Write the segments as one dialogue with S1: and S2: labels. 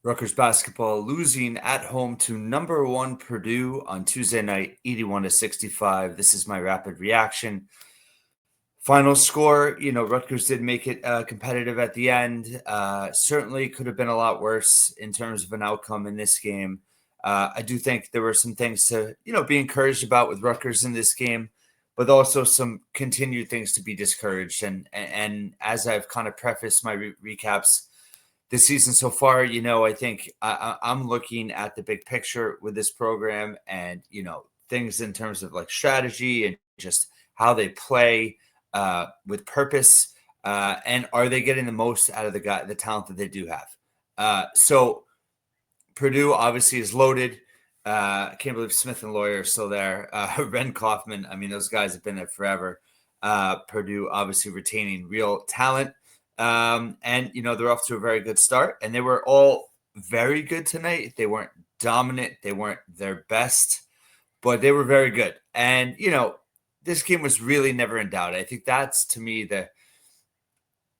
S1: Rutgers basketball losing at home to number one Purdue on Tuesday night, 81-65. This is my rapid reaction. Final score, Rutgers did make it competitive at the end. Certainly could have been a lot worse in terms of an outcome in this game. I do think there were some things to, be encouraged about with Rutgers in this game, but also some continued things to be discouraged. And as I've kind of prefaced my recaps this season so far, I think I'm looking at the big picture with this program and, things in terms of like strategy and just how they play with purpose. And are they getting the most out of the talent that they do have? So Purdue obviously is loaded. I can't believe Smith and Lawyer are still there. Ren Kaufman, I mean, those guys have been there forever. Purdue obviously retaining real talent. And, they're off to a very good start. And they were all very good tonight. They weren't dominant. They weren't their best, but they were very good. And, this game was really never in doubt. I think that's, to me,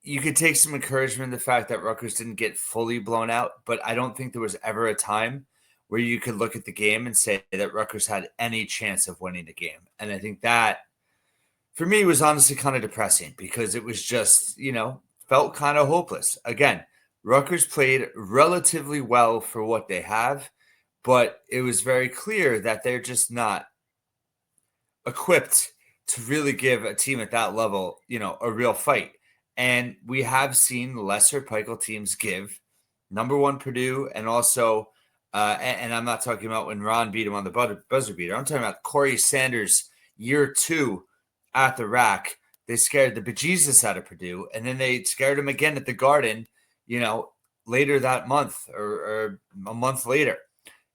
S1: you could take some encouragement in the fact that Rutgers didn't get fully blown out, but I don't think there was ever a time where you could look at the game and say that Rutgers had any chance of winning the game. And I think that, for me, was honestly kind of depressing because it was just, felt kind of hopeless. Again, Rutgers played relatively well for what they have, but it was very clear that they're just not equipped to really give a team at that level, a real fight. And we have seen lesser Pikel teams give number one Purdue and also, and I'm not talking about when Ron beat him on the buzzer beater. I'm talking about Corey Sanders year 2 at the rack. They scared the bejesus out of Purdue, and then they scared him again at the Garden, later that month or a month later.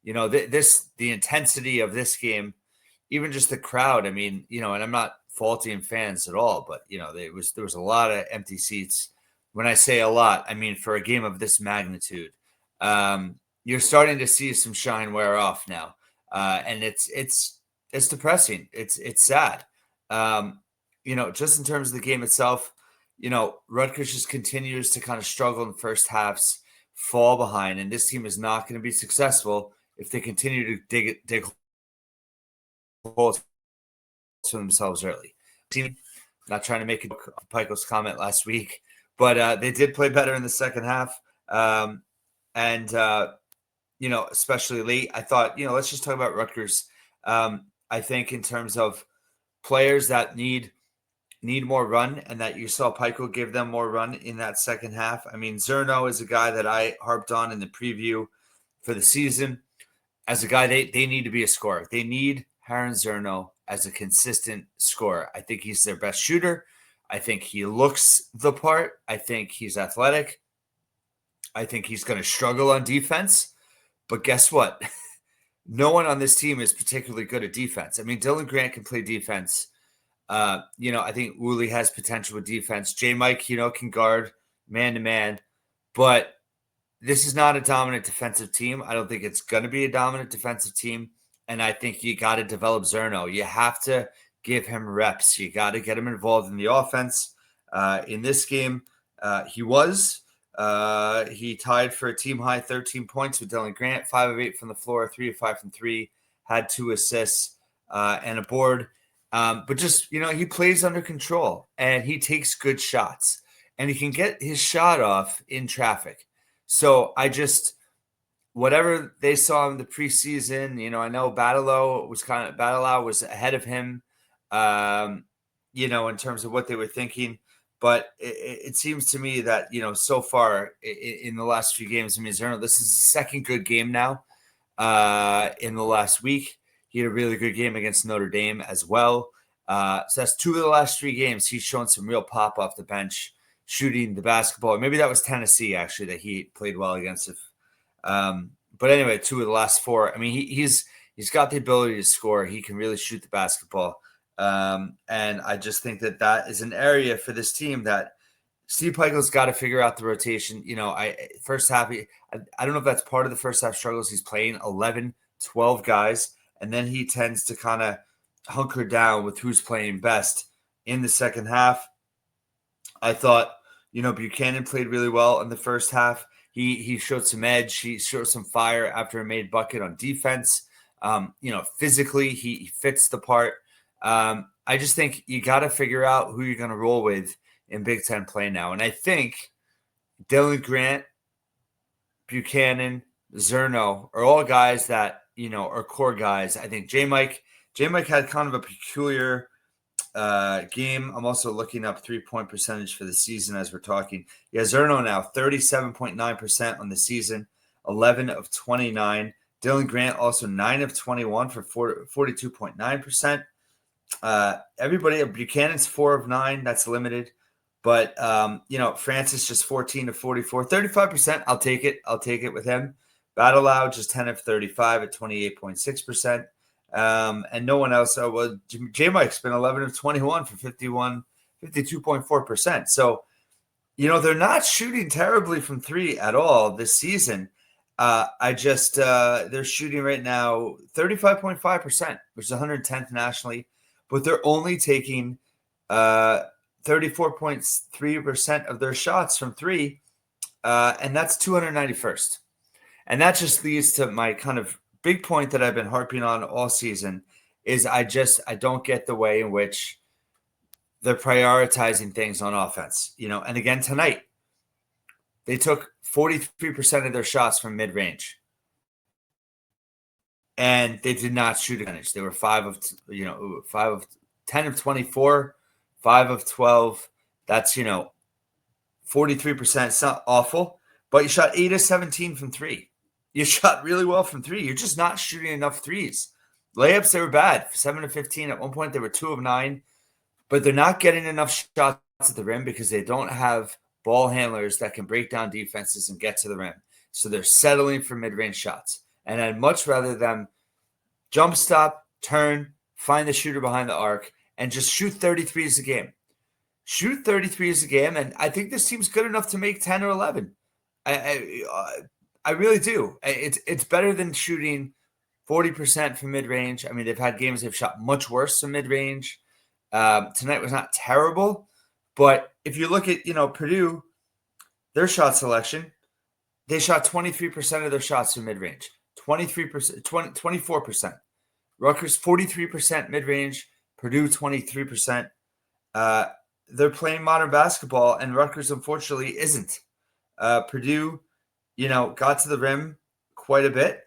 S1: The intensity of this game, even just the crowd. I mean, and I'm not faulting fans at all, but there was a lot of empty seats. When I say a lot, I mean for a game of this magnitude. You're starting to see some shine wear off now, and it's depressing. It's sad. Just in terms of the game itself, Rutgers just continues to kind of struggle in first halves, fall behind, and this team is not going to be successful if they continue to dig holes for themselves early. Team, not trying to make a Pikel's comment last week, but they did play better in the second half, and especially late. I thought, let's just talk about Rutgers. I think in terms of players that need more run and that you saw Pikel give them more run in that second half. I mean, Zerno is a guy that I harped on in the preview for the season as a guy they need to be a scorer. They need Harron Zerno as a consistent scorer. I think he's their best shooter. I think he looks the part. I think he's athletic. I think he's going to struggle on defense. But guess what? No one on this team is particularly good at defense. I mean, Dylan Grant can play defense. I think Woolley has potential with defense. J. Mike, can guard man-to-man. But this is not a dominant defensive team. I don't think it's going to be a dominant defensive team. And I think you got to develop Zerno. You have to give him reps. You got to get him involved in the offense. In this game, he was. He tied for a team-high 13 points with Dylan Grant, 5 of 8 from the floor, 3 of 5 from 3, had 2 assists and a board. But just, he plays under control, and he takes good shots. And he can get his shot off in traffic. So whatever they saw in the preseason, I know Badalow was ahead of him, in terms of what they were thinking. But it seems to me that, so far in the last few games, I mean, Zerno, this is his second good game now in the last week. He had a really good game against Notre Dame as well. So that's 2 of the last 3 games. He's shown some real pop off the bench, shooting the basketball. Maybe that was Tennessee, actually, that he played well against. But anyway, 2 of the last 4. I mean, he's got the ability to score. He can really shoot the basketball. And I just think that is an area for this team that Steve Pikel's got to figure out the rotation. First half, I don't know if that's part of the first half struggles. He's playing 11, 12 guys, and then he tends to kind of hunker down with who's playing best in the second half. I thought, Buchanan played really well in the first half. He showed some edge. He showed some fire after a made bucket on defense. Physically, he fits the part. I just think you got to figure out who you're going to roll with in Big Ten play now. And I think Dylan Grant, Buchanan, Zerno are all guys that, are core guys. I think J-Mike had kind of a peculiar game. I'm also looking up 3-point percentage for the season as we're talking. Yeah, Zerno now 37.9% on the season, 11 of 29. Dylan Grant also 9 of 21 for 42.9%. Everybody, Buchanan's 4 of 9. That's limited. But, Francis just 14 to 44, 35%. I'll take it with him. Battle Loud just 10 of 35 at 28.6%. And no one else. J-Mike's been 11 of 21 for 52.4%. So, they're not shooting terribly from three at all this season. They're shooting right now 35.5%, which is 110th nationally, but they're only taking 34.3% of their shots from three, and that's 291st. And that just leads to my kind of big point that I've been harping on all season is I don't get the way in which they're prioritizing things on offense, and again, tonight, they took 43% of their shots from mid-range, and they did not shoot a percentage. They were 5 of 10 of 24, 5 of 12. That's 43%. It's not awful, but you shot 8 of 17 from three. You shot really well from three. You're just not shooting enough threes. Layups, they were bad. 7 of 15. At one point, they were 2 of 9, but they're not getting enough shots at the rim because they don't have ball handlers that can break down defenses and get to the rim. So they're settling for mid-range shots. And I'd much rather them jump stop, turn, find the shooter behind the arc, and just shoot 33s a game. Shoot 33s a game, and I think this team's good enough to make 10 or 11. I really do. It's better than shooting 40% from mid-range. I mean, they've had games they've shot much worse from mid-range. Tonight was not terrible, but if you look at, Purdue, their shot selection, they shot 23% of their shots from mid-range, 24%. Rutgers, 43% mid-range, Purdue, 23%. They're playing modern basketball, and Rutgers, unfortunately, isn't. Purdue, got to the rim quite a bit.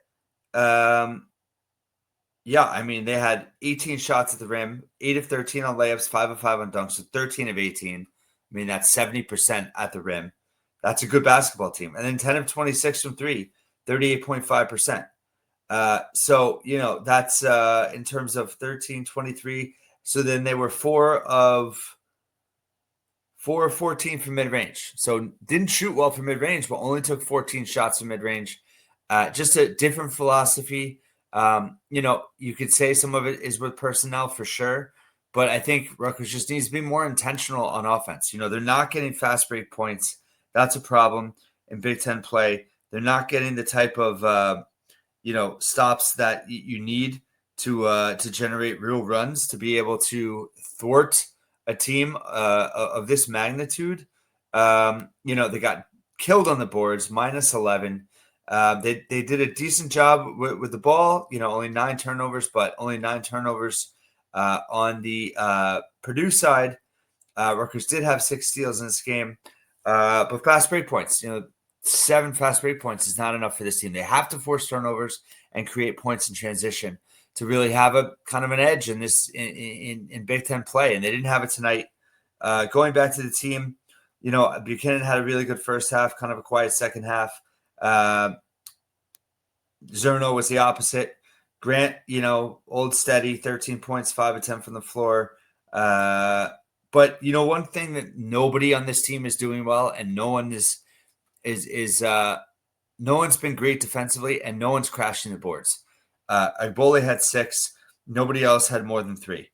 S1: They had 18 shots at the rim, 8 of 13 on layups, 5 of 5 on dunks, so 13 of 18. I mean, that's 70% at the rim. That's a good basketball team. And then 10 of 26 from three, 38.5%. That's in terms of 13, 23. So then they were 4 of 14 from mid-range. So didn't shoot well from mid-range, but only took 14 shots from mid-range. Just a different philosophy. You could say some of it is with personnel for sure, but I think Rutgers just needs to be more intentional on offense. They're not getting fast break points. That's a problem in Big Ten play. They're not getting the type of, stops that you need to generate real runs to be able to thwart a team of this magnitude. They got killed on the boards, minus 11. They did a decent job with the ball, only 9 turnovers, but only 9 turnovers on the Purdue side. Rutgers did have 6 steals in this game, but fast break points, 7 fast break points is not enough for this team. They have to force turnovers and create points in transition to really have a kind of an edge in this in Big Ten play, and they didn't have it tonight. Going back to the team, Buchanan had a really good first half, kind of a quiet second half. Zerno was the opposite. Grant, old steady, 13 points, 5 of 10 from the floor. But one thing that nobody on this team is doing well, and no one no one's been great defensively, and no one's crashing the boards. Igbole had 6. Nobody else had more than 3.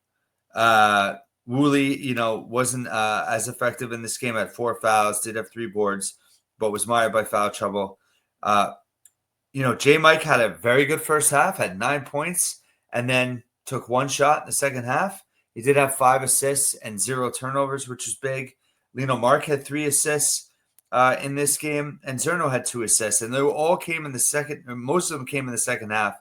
S1: Woolley, wasn't as effective in this game. Had 4 fouls, did have 3 boards, but was mired by foul trouble. J-Mike had a very good first half, had 9 points, and then took 1 shot in the second half. He did have 5 assists and 0 turnovers, which was big. Lino Mark had 3 assists. in this game, and Zerno had 2 assists, and they all came in the second. Most of them came in the second half.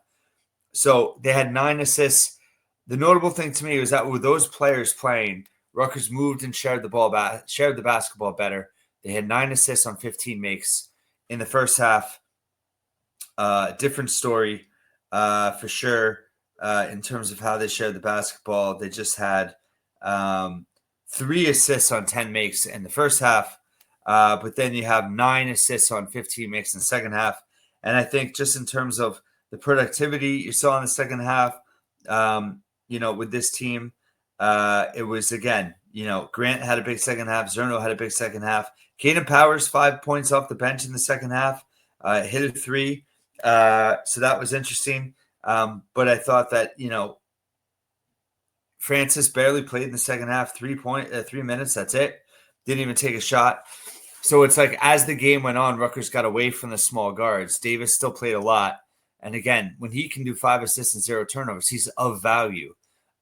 S1: So they had 9 assists. The notable thing to me was that with those players playing, Rutgers moved and shared the basketball better. They had 9 assists on 15 makes in the first half. Different story for sure in terms of how they shared the basketball. They just had 3 assists on 10 makes in the first half, but then you have 9 assists on 15 makes in the second half. And I think just in terms of the productivity you saw in the second half, with this team, it was, again, Grant had a big second half. Zerno had a big second half. Caden Powers, 5 points off the bench in the second half, hit a 3. So that was interesting. But I thought that, Francis barely played in the second half, 3 minutes. That's it. Didn't even take a shot. So it's like, as the game went on, Rutgers got away from the small guards. Davis still played a lot. And again, when he can do 5 assists and 0 turnovers, he's of value.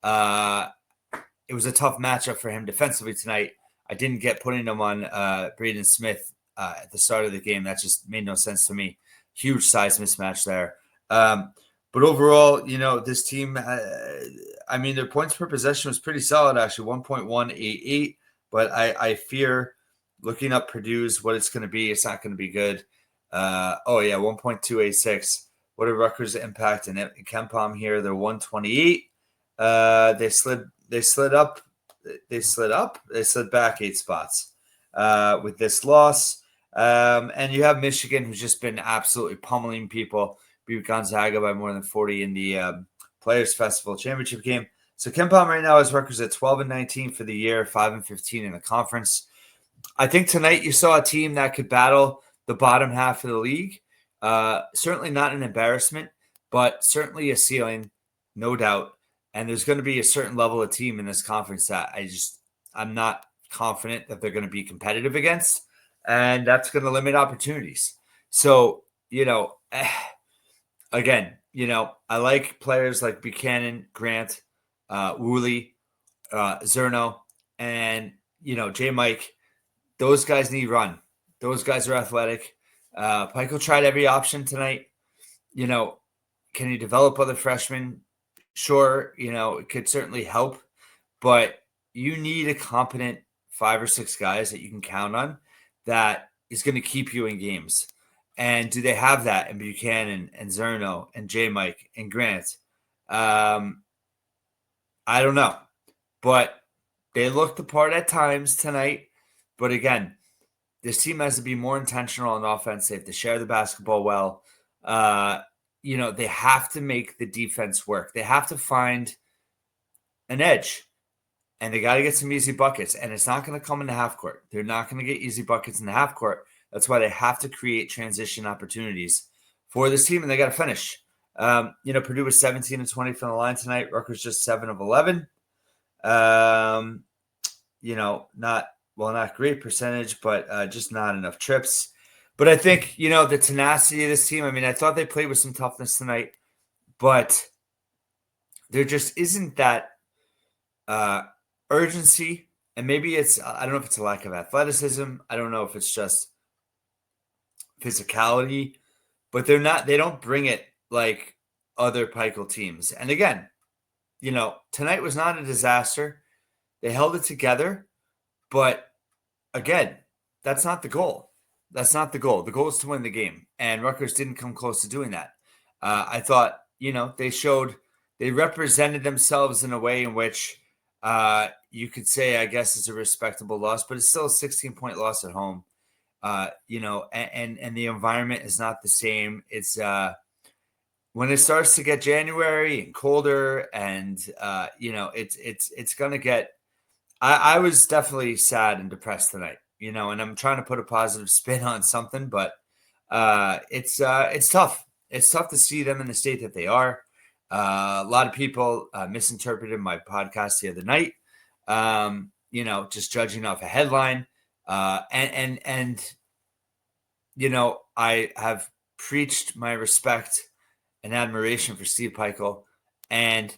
S1: It was a tough matchup for him defensively tonight. I didn't get putting him on Braden Smith at the start of the game. That just made no sense to me. Huge size mismatch there. But overall, this team, their points per possession was pretty solid, actually, 1.188. But I fear, looking up Purdue's, what it's going to be, it's not going to be good. 1.286. What a Rutgers impact in KenPom here. They're 128. They slid up. They slid back 8 spots with this loss. And you have Michigan, who's just been absolutely pummeling people. Beat Gonzaga by more than 40 in the Players Festival Championship game. So KenPom right now is Rutgers at 12-19 for the year, 5-15 in the conference. I think tonight you saw a team that could battle the bottom half of the league. Certainly not an embarrassment, but certainly a ceiling, no doubt. And there's going to be a certain level of team in this conference that I'm not confident that they're going to be competitive against. And that's going to limit opportunities. So, again, I like players like Buchanan, Grant, Woolley, Zerno, and, J. Mike. Those guys need run. Those guys are athletic. Pike will try every option tonight. Can he develop other freshmen? Sure, it could certainly help. But you need a competent 5 or 6 guys that you can count on that is going to keep you in games. And do they have that in Buchanan and Zerno and J. Mike and Grant? I don't know. But they looked the part at times tonight. But again, this team has to be more intentional on offense. They have to share the basketball well. They have to make the defense work. They have to find an edge. And they got to get some easy buckets. And it's not going to come in the half court. They're not going to get easy buckets in the half court. That's why they have to create transition opportunities for this team, and they got to finish. Purdue was 17-20 from the line tonight. Rutgers just 7 of 11. Not great percentage, but just not enough trips. But I think, the tenacity of this team, I thought they played with some toughness tonight, but there just isn't that urgency. And maybe I don't know if it's a lack of athleticism. I don't know if it's just physicality, but they don't bring it like other Pikel teams. And again, tonight was not a disaster. They held it together, but again, that's not the goal. That's not the goal. The goal is to win the game. And Rutgers didn't come close to doing that. I thought, they represented themselves in a way in which you could say, I guess, it's a respectable loss, but it's still a 16-point loss at home. And the environment is not the same. It's when it starts to get January and colder, and it's gonna get. I was definitely sad and depressed tonight, and I'm trying to put a positive spin on something, but it's tough. It's tough to see them in the state that they are. A lot of people misinterpreted my podcast the other night. Just judging off a headline. I have preached my respect and admiration for Steve Pikel, and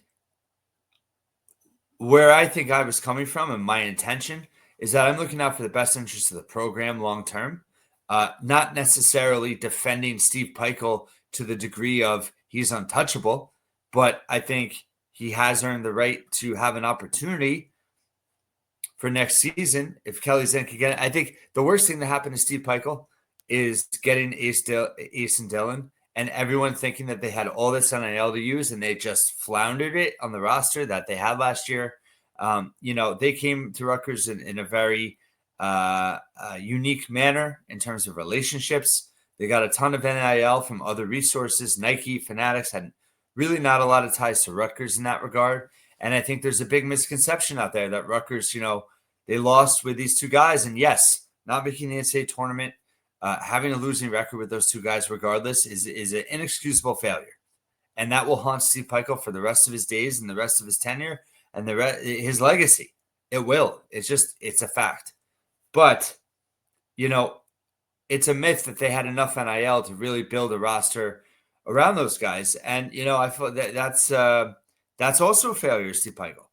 S1: where I think I was coming from and my intention is that I'm looking out for the best interest of the program long term. not necessarily defending Steve Peichel to the degree of he's untouchable, but I think he has earned the right to have an opportunity for next season. If Kelly Zinn can get it, I think the worst thing that happened to Steve Peichel is getting Ace and Dillon and everyone thinking that they had all this NIL to use and they just floundered it on the roster that they had last year. They came to Rutgers in a very unique manner in terms of relationships. They got a ton of NIL from other resources. Nike, Fanatics had really not a lot of ties to Rutgers in that regard. And I think there's a big misconception out there that Rutgers, they lost with these two guys. And yes, not making the NCAA tournament, having a losing record with those two guys regardless is an inexcusable failure. And that will haunt Steve Peichel for the rest of his days and the rest of his tenure and his legacy. It will. It's a fact. But, it's a myth that they had enough NIL to really build a roster around those guys. And, I feel that's also a failure, Steve Peichel.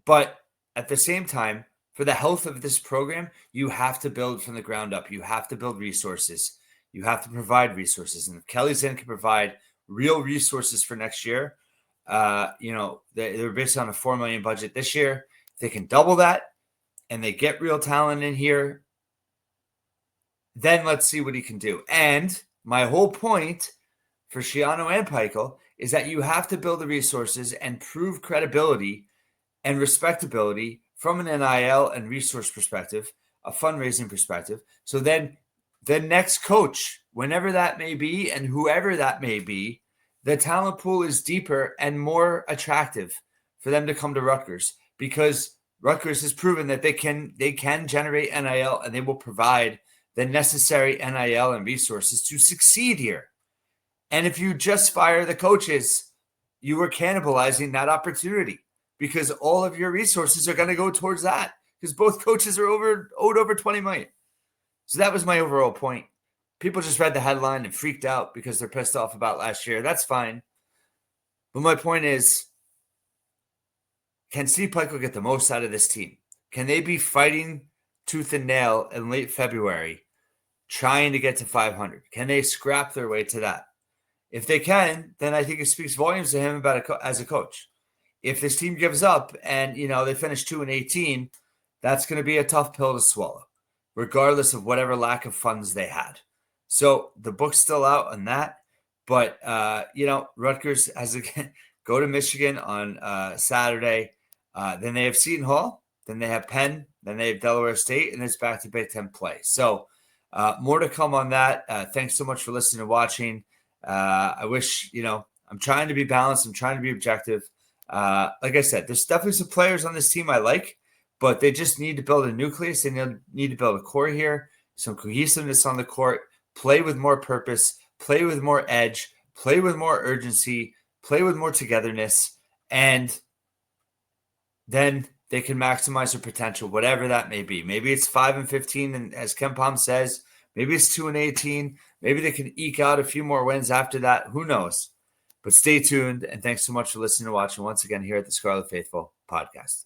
S1: But at the same time, for the health of this program, you have to build from the ground up. You have to build resources. You have to provide resources. And if Kelly Zinn can provide real resources for next year, they're based on a $4 million budget this year. If they can double that and they get real talent in here, then let's see what he can do. And my whole point for Schiano and Peichel is that you have to build the resources and prove credibility and respectability from an NIL and resource perspective, a fundraising perspective. So then the next coach, whenever that may be and whoever that may be, the talent pool is deeper and more attractive for them to come to Rutgers because Rutgers has proven that they can generate NIL and they will provide the necessary NIL and resources to succeed here. And if you just fire the coaches, you are cannibalizing that opportunity because all of your resources are going to go towards that because both coaches are owed over $20 million. So that was my overall point. People just read the headline and freaked out because they're pissed off about last year. That's fine. But my point is, can Steve Peichel get the most out of this team? Can they be fighting tooth and nail in late February trying to get to 500? Can they scrap their way to that? If they can, then I think it speaks volumes to him as a coach. If this team gives up and, they finish 2-18, that's going to be a tough pill to swallow, regardless of whatever lack of funds they had. So the book's still out on that. But, Rutgers has to go to Michigan on Saturday. Then they have Seton Hall. Then they have Penn. Then they have Delaware State. And it's back to Big Ten play. So more to come on that. Thanks so much for listening and watching. I wish, I'm trying to be balanced. I'm trying to be objective. Like I said, there's definitely some players on this team I like, but they just need to build a nucleus. They need to build a core here, some cohesiveness on the court, play with more purpose, play with more edge, play with more urgency, play with more togetherness, and then they can maximize their potential, whatever that may be. Maybe it's 5-15, and as Ken Palm says, maybe it's 2-18. Maybe they can eke out a few more wins after that. Who knows? But stay tuned, and thanks so much for listening and watching once again here at the Scarlet Faithful podcast.